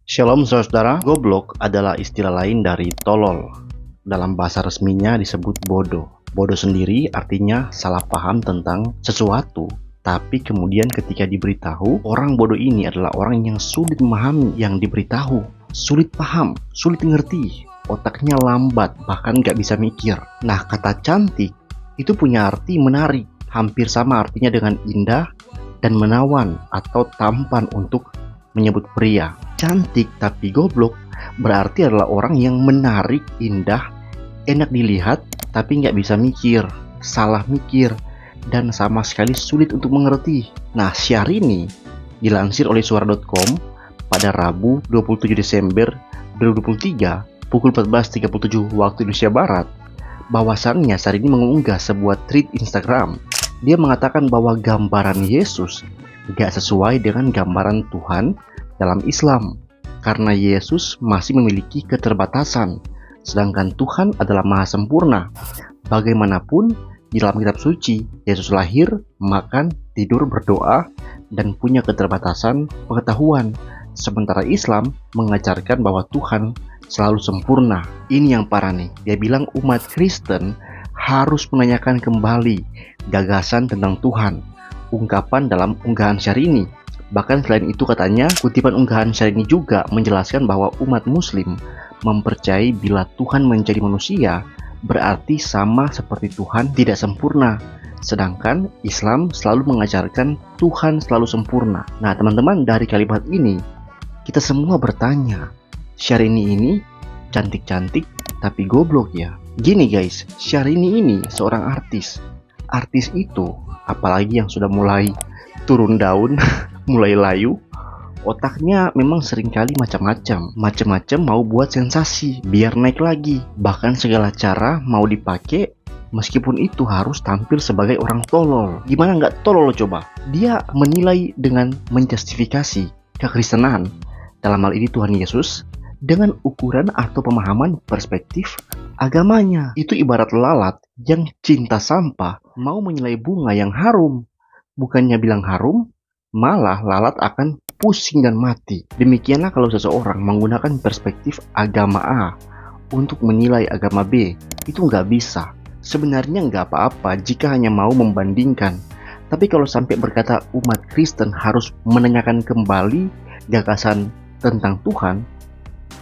Shalom saudara, goblok adalah istilah lain dari tolol. Dalam bahasa resminya disebut bodoh. Bodoh sendiri artinya salah paham tentang sesuatu. Tapi kemudian ketika diberitahu, orang bodoh ini adalah orang yang sulit memahami yang diberitahu. Sulit paham, sulit ngerti, otaknya lambat, bahkan gak bisa mikir. Nah, kata cantik itu punya arti menarik. Hampir sama artinya dengan indah dan menawan atau tampan untuk menyebut pria. Cantik tapi goblok berarti adalah orang yang menarik, indah, enak dilihat, tapi nggak bisa mikir, salah mikir, dan sama sekali sulit untuk mengerti. Nah, syiar ini dilansir oleh suara.com pada Rabu 27 Desember 2023 pukul 14.37 waktu Indonesia Barat. Bahwasannya syiar ini mengunggah sebuah tweet Instagram. Dia mengatakan bahwa gambaran Yesus nggak sesuai dengan gambaran Tuhan dalam Islam, karena Yesus masih memiliki keterbatasan, sedangkan Tuhan adalah maha sempurna. Bagaimanapun, di dalam kitab suci, Yesus lahir, makan, tidur, berdoa, dan punya keterbatasan pengetahuan. Sementara Islam mengajarkan bahwa Tuhan selalu sempurna. Ini yang parah nih, dia bilang umat Kristen harus menanyakan kembali gagasan tentang Tuhan. Ungkapan dalam unggahan syiar ini. Bahkan selain itu katanya, kutipan unggahan syiar ini juga menjelaskan bahwa umat muslim mempercayai bila Tuhan menjadi manusia berarti sama seperti Tuhan tidak sempurna. Sedangkan Islam selalu mengajarkan Tuhan selalu sempurna. Nah teman-teman, dari kalimat ini kita semua bertanya, Syahrini ini cantik-cantik tapi goblok ya? Gini guys, Syahrini ini seorang artis. Artis itu, apalagi yang sudah mulai turun daun, mulai layu, otaknya memang seringkali macam-macam mau buat sensasi biar naik lagi. Bahkan segala cara mau dipakai, meskipun itu harus tampil sebagai orang tolol. Gimana nggak tolol coba? Dia menilai dengan menjustifikasi kekristenan, dalam hal ini Tuhan Yesus, dengan ukuran atau pemahaman perspektif agamanya. Itu ibarat lalat yang cinta sampah mau menilai bunga yang harum. Bukannya bilang harum, malah lalat akan pusing dan mati. Demikianlah kalau seseorang menggunakan perspektif agama A untuk menilai agama B, itu nggak bisa. Sebenarnya nggak apa-apa jika hanya mau membandingkan. Tapi kalau sampai berkata umat Kristen harus menanyakan kembali gagasan tentang Tuhan,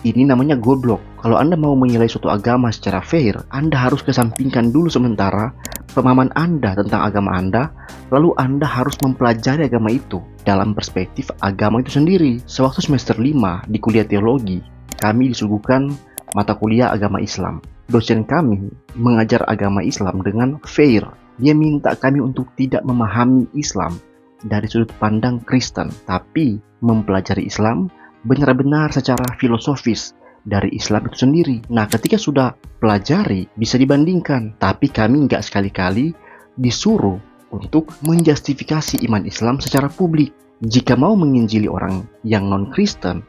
ini namanya goblok. Kalau Anda mau menilai suatu agama secara fair, Anda harus kesampingkan dulu sementara pemahaman Anda tentang agama Anda, lalu Anda harus mempelajari agama itu dalam perspektif agama itu sendiri. Sewaktu semester 5 di kuliah teologi, kami disuguhkan mata kuliah agama Islam. Dosen kami mengajar agama Islam dengan fair. Dia minta kami untuk tidak memahami Islam dari sudut pandang Kristen, tapi mempelajari Islam benar-benar secara filosofis dari Islam itu sendiri. Nah, ketika sudah pelajari, bisa dibandingkan. Tapi kami nggak sekali-kali disuruh untuk menjustifikasi iman Islam secara publik. Jika mau menginjili orang yang non-Kristen,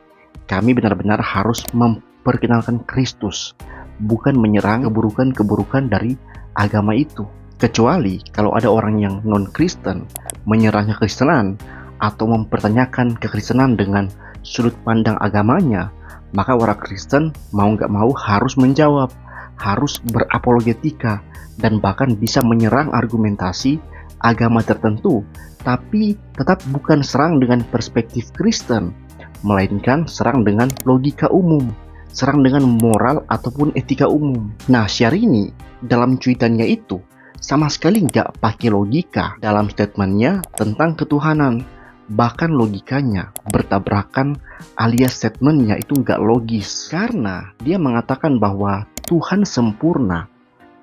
kami benar-benar harus memperkenalkan Kristus, bukan menyerang keburukan-keburukan dari agama itu. Kecuali kalau ada orang yang non-Kristen menyerang kekristenan atau mempertanyakan kekristenan dengan sudut pandang agamanya, maka orang Kristen mau nggak mau harus menjawab, harus berapologetika, dan bahkan bisa menyerang argumentasi agama tertentu, tapi tetap bukan serang dengan perspektif Kristen, melainkan serang dengan logika umum, serang dengan moral ataupun etika umum. Nah, Syahrini dalam cuitannya itu sama sekali nggak pakai logika dalam statementnya tentang ketuhanan. Bahkan logikanya bertabrakan alias statementnya itu nggak logis. Karena dia mengatakan bahwa Tuhan sempurna,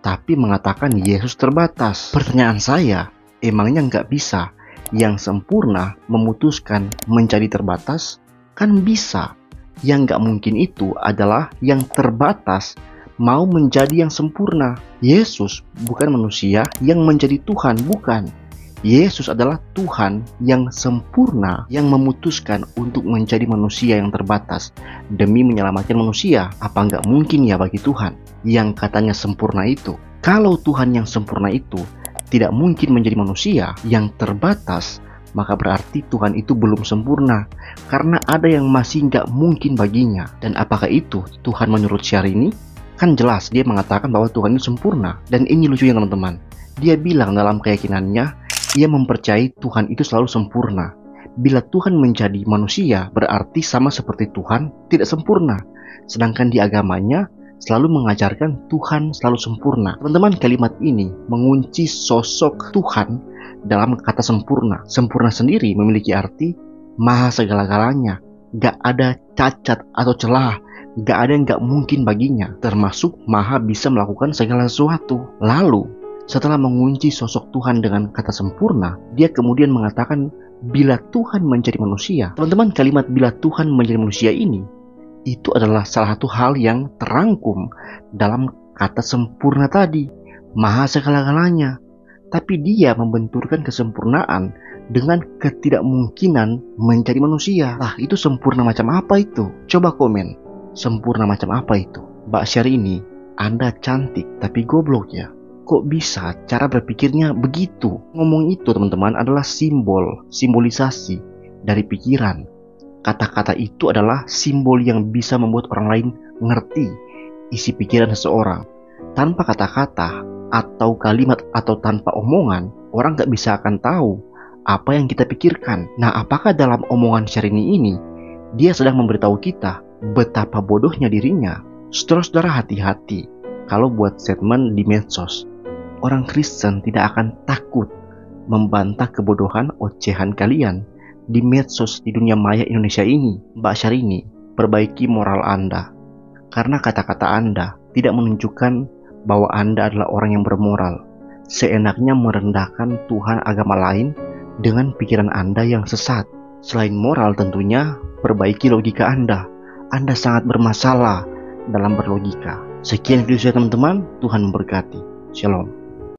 tapi mengatakan Yesus terbatas. Pertanyaan saya, emangnya nggak bisa yang sempurna memutuskan menjadi terbatas? Kan bisa. Yang nggak mungkin itu adalah yang terbatas mau menjadi yang sempurna. Yesus bukan manusia yang menjadi Tuhan, bukan. Yesus adalah Tuhan yang sempurna yang memutuskan untuk menjadi manusia yang terbatas demi menyelamatkan manusia. Apa nggak mungkin ya bagi Tuhan yang katanya sempurna itu? Kalau Tuhan yang sempurna itu tidak mungkin menjadi manusia yang terbatas, maka berarti Tuhan itu belum sempurna, karena ada yang masih nggak mungkin baginya. Dan apakah itu Tuhan menurut Syahrini? Kan jelas dia mengatakan bahwa Tuhan itu sempurna. Dan ini lucunya teman-teman, dia bilang dalam keyakinannya, ia mempercayai Tuhan itu selalu sempurna. Bila Tuhan menjadi manusia, berarti sama seperti Tuhan tidak sempurna. Sedangkan di agamanya selalu mengajarkan Tuhan selalu sempurna. Teman-teman, kalimat ini mengunci sosok Tuhan dalam kata sempurna. Sempurna sendiri memiliki arti maha segala-galanya, gak ada cacat atau celah, gak ada yang gak mungkin baginya, termasuk maha bisa melakukan segala sesuatu. Lalu setelah mengunci sosok Tuhan dengan kata sempurna, dia kemudian mengatakan bila Tuhan menjadi manusia. Teman-teman, kalimat bila Tuhan menjadi manusia ini itu adalah salah satu hal yang terangkum dalam kata sempurna tadi, maha segala-galanya. Tapi dia membenturkan kesempurnaan dengan ketidakmungkinan menjadi manusia. Lah, itu sempurna macam apa itu? Coba komen, sempurna macam apa itu? Mbak Syahrini, Anda cantik tapi goblok ya? Kok bisa cara berpikirnya begitu? Ngomong itu teman-teman adalah simbolisasi dari pikiran. Kata-kata itu adalah simbol yang bisa membuat orang lain ngerti isi pikiran seseorang. Tanpa kata-kata atau kalimat atau tanpa omongan, orang gak bisa akan tahu apa yang kita pikirkan. Nah, apakah dalam omongan Syahrini ini, dia sedang memberitahu kita betapa bodohnya dirinya? Saudara-saudara, hati-hati kalau buat statement di medsos. Orang Kristen tidak akan takut membantah kebodohan ocehan kalian di medsos di dunia maya Indonesia ini. Mbak Syahrini, perbaiki moral Anda, karena kata-kata Anda tidak menunjukkan bahwa Anda adalah orang yang bermoral. Seenaknya merendahkan Tuhan agama lain dengan pikiran Anda yang sesat. Selain moral tentunya, perbaiki logika Anda. Anda sangat bermasalah dalam berlogika. Sekian video saya teman-teman, Tuhan memberkati. Shalom.